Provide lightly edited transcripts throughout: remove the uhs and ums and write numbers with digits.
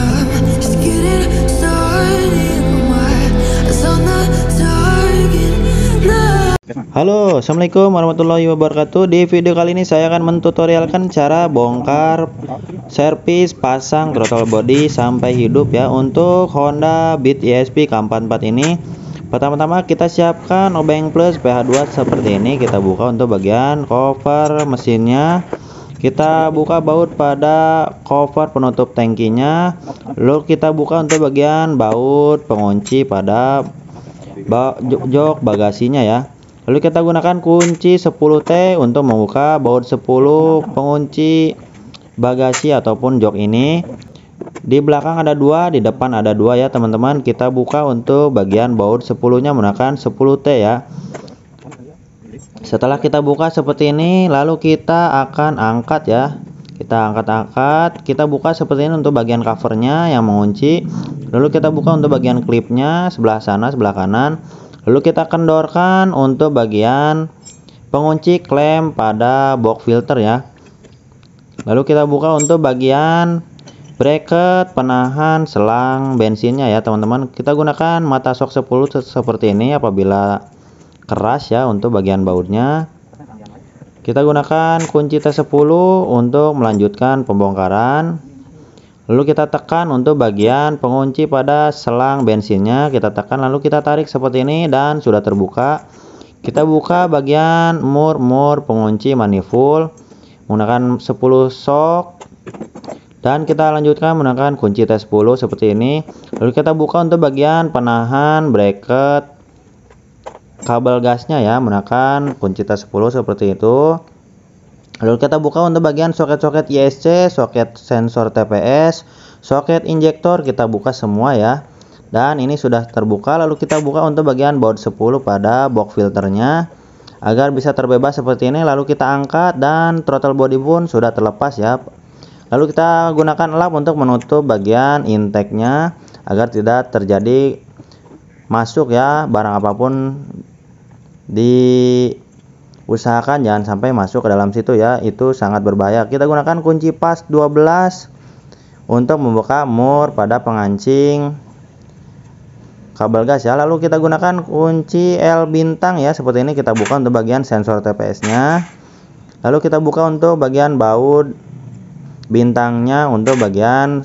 I'm just getting started. My eyes on the target now. Halo, assalamualaikum warahmatullahi wabarakatuh. Di video kali ini saya akan mentutorialkan cara bongkar servis pasang throttle body sampai hidup ya untuk Honda Beat ESP K44 ini. Pertama-tama kita siapkan obeng plus PH2 seperti ini. Kita buka untuk bagian cover mesinnya. Kita buka baut pada cover penutup tangkinya. Lalu kita buka untuk bagian baut pengunci pada jok bagasinya ya. Lalu kita gunakan kunci 10T untuk membuka baut 10 pengunci bagasi ataupun jok ini. Di belakang ada 2, di depan ada 2 ya teman-teman. Kita buka untuk bagian baut 10-nya menggunakan 10T ya. Setelah kita buka seperti ini, lalu kita akan angkat ya. Kita angkat-angkat, kita buka seperti ini untuk bagian covernya yang mengunci. Lalu kita buka untuk bagian klipnya sebelah sana, sebelah kanan. Lalu kita kendorkan untuk bagian pengunci klem pada box filter ya. Lalu kita buka untuk bagian bracket penahan selang bensinnya ya teman-teman. Kita gunakan mata sok 10 seperti ini apabila keras ya untuk bagian bautnya. Kita gunakan kunci T10 untuk melanjutkan pembongkaran. Lalu kita tekan untuk bagian pengunci pada selang bensinnya. Kita tekan lalu kita tarik seperti ini dan sudah terbuka. Kita buka bagian mur pengunci manifold menggunakan 10 sok. Dan kita lanjutkan menggunakan kunci T10 seperti ini. Lalu kita buka untuk bagian penahan bracket kabel gasnya ya menggunakan kunci T10 seperti itu. Lalu kita buka untuk bagian soket-soket ISC, soket sensor TPS, soket injektor kita buka semua ya. Dan ini sudah terbuka. Lalu kita buka untuk bagian baut 10 pada box filternya agar bisa terbebas seperti ini. Lalu kita angkat dan throttle body pun sudah terlepas ya. Lalu kita gunakan lap untuk menutup bagian intake-nya agar tidak terjadi masuk ya barang apapun. Diusahakan jangan sampai masuk ke dalam situ ya, itu sangat berbahaya. Kita gunakan kunci pas 12 untuk membuka mur pada pengancing kabel gas ya. Lalu kita gunakan kunci L bintang ya, seperti ini kita buka untuk bagian sensor TPS nya. Lalu kita buka untuk bagian baut bintangnya untuk bagian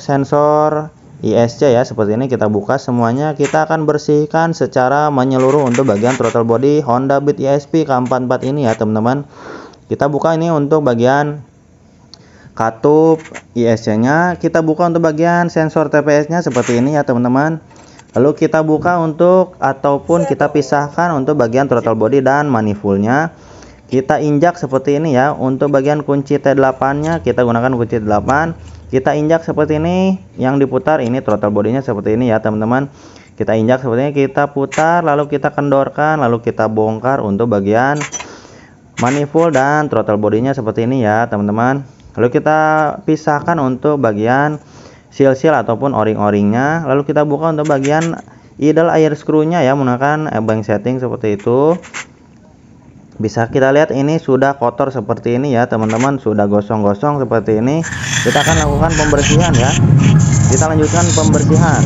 sensor ISC ya, seperti ini kita buka semuanya. Kita akan bersihkan secara menyeluruh untuk bagian throttle body Honda Beat ESP K44 ini ya teman-teman. Kita buka ini untuk bagian katup ISC nya. Kita buka untuk bagian sensor TPS nya seperti ini ya teman-teman. Lalu kita buka untuk ataupun kita pisahkan untuk bagian throttle body dan manifoldnya. Kita injak seperti ini ya. Untuk bagian kunci T8 nya kita gunakan kunci T8. Kita injak seperti ini, yang diputar ini throttle bodinya seperti ini ya teman-teman. Kita injak seperti ini, kita putar lalu kita kendorkan, lalu kita bongkar untuk bagian manifold dan throttle bodinya seperti ini ya teman-teman. Lalu kita pisahkan untuk bagian seal-seal ataupun o-ring-o-ringnya. Lalu kita buka untuk bagian idle air screw-nya ya menggunakan ebeng setting seperti itu. Bisa kita lihat ini sudah kotor seperti ini ya teman-teman, sudah gosong-gosong seperti ini. Kita akan lakukan pembersihan ya. Kita lanjutkan pembersihan.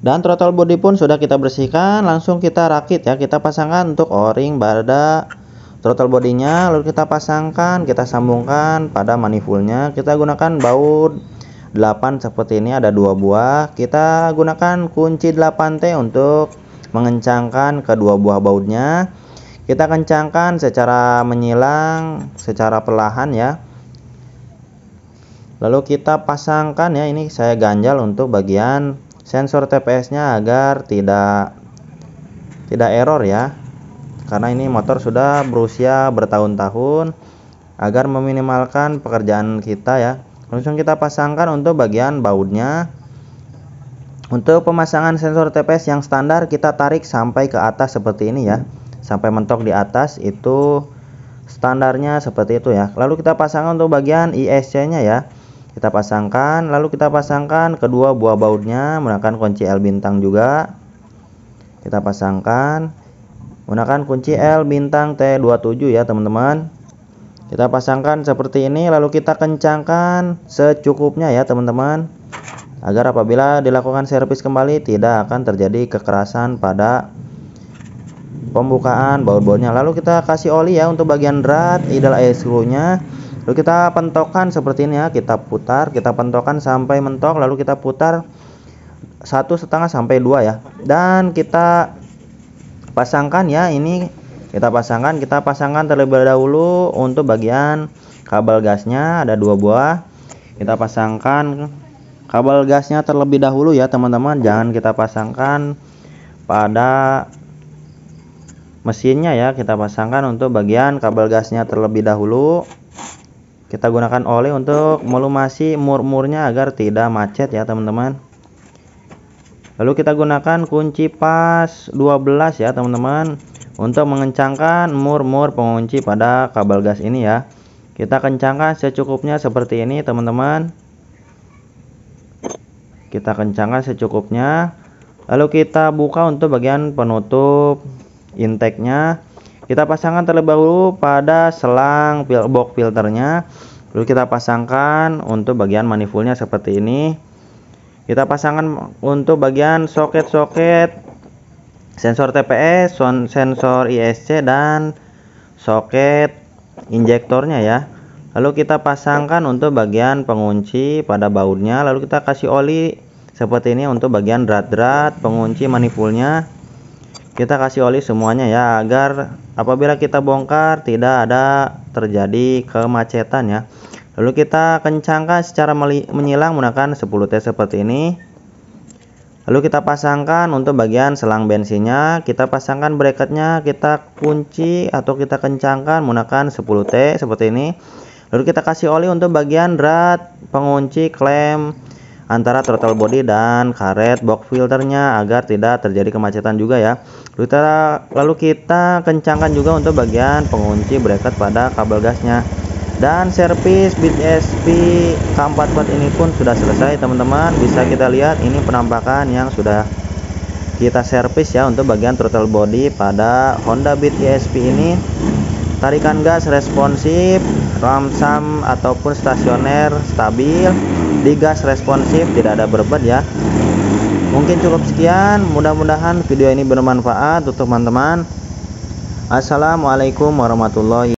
Dan throttle body pun sudah kita bersihkan, langsung kita rakit ya. Kita pasangkan untuk o-ring pada throttle bodinya, lalu kita pasangkan, kita sambungkan pada manifoldnya. Kita gunakan baut 8 seperti ini, ada 2 buah. Kita gunakan kunci 8T untuk mengencangkan kedua buah bautnya. Kita kencangkan secara menyilang, secara perlahan ya. Lalu kita pasangkan ya, ini saya ganjal untuk bagian sensor TPS-nya agar tidak error ya. Karena ini motor sudah berusia bertahun-tahun, agar meminimalkan pekerjaan kita ya. Langsung kita pasangkan untuk bagian bautnya. Untuk pemasangan sensor TPS yang standar, kita tarik sampai ke atas seperti ini ya, sampai mentok di atas, itu standarnya seperti itu ya. Lalu kita pasangkan untuk bagian ISC-nya ya. Kita pasangkan, lalu kita pasangkan kedua buah bautnya menggunakan kunci L bintang juga. Kita pasangkan menggunakan kunci L bintang T27 ya teman-teman. Kita pasangkan seperti ini, lalu kita kencangkan secukupnya ya teman-teman, agar apabila dilakukan servis kembali tidak akan terjadi kekerasan pada pembukaan baut-bautnya. Lalu kita kasih oli ya untuk bagian drat idle air screw-nya. Lalu kita pentokkan seperti ini ya, kita putar, kita pentokkan sampai mentok, lalu kita putar 1,5 sampai 2 ya, dan kita pasangkan ya. Ini kita pasangkan terlebih dahulu untuk bagian kabel gasnya, ada 2 buah. Kita pasangkan kabel gasnya terlebih dahulu ya teman-teman, jangan kita pasangkan pada mesinnya ya. Kita pasangkan untuk bagian kabel gasnya terlebih dahulu. Kita gunakan oli untuk melumasi mur-murnya agar tidak macet ya teman-teman. Lalu kita gunakan kunci pas 12 ya teman-teman, untuk mengencangkan mur-mur pengunci pada kabel gas ini ya. Kita kencangkan secukupnya seperti ini teman-teman. Kita kencangkan secukupnya. Lalu kita buka untuk bagian penutup intake-nya. Kita pasangkan terlebih dahulu pada selang box filternya. Lalu kita pasangkan untuk bagian manifoldnya seperti ini. Kita pasangkan untuk bagian soket-soket sensor TPS, sensor ISC, dan soket injektornya ya. Lalu kita pasangkan untuk bagian pengunci pada bautnya. Lalu kita kasih oli seperti ini untuk bagian drat-drat pengunci manifoldnya. Kita kasih oli semuanya ya, agar apabila kita bongkar tidak ada terjadi kemacetan ya. Lalu kita kencangkan secara menyilang menggunakan 10T seperti ini. Lalu kita pasangkan untuk bagian selang bensinnya. Kita pasangkan bracketnya, kita kunci atau kita kencangkan menggunakan 10T seperti ini. Lalu kita kasih oli untuk bagian drat pengunci klem antara throttle body dan karet box filternya agar tidak terjadi kemacetan juga ya. Lalu kita kencangkan juga untuk bagian pengunci bracket pada kabel gasnya. Dan servis BTSP K44 ini pun sudah selesai teman-teman. Bisa kita lihat ini penampakan yang sudah kita servis ya untuk bagian throttle body pada Honda Beat ESP ini. Tarikan gas responsif, ramsam ataupun stasioner stabil, digas responsif, tidak ada berbet ya. Mungkin cukup sekian, mudah-mudahan video ini bermanfaat untuk teman-teman. Assalamualaikum warahmatullahi wabarakatuh.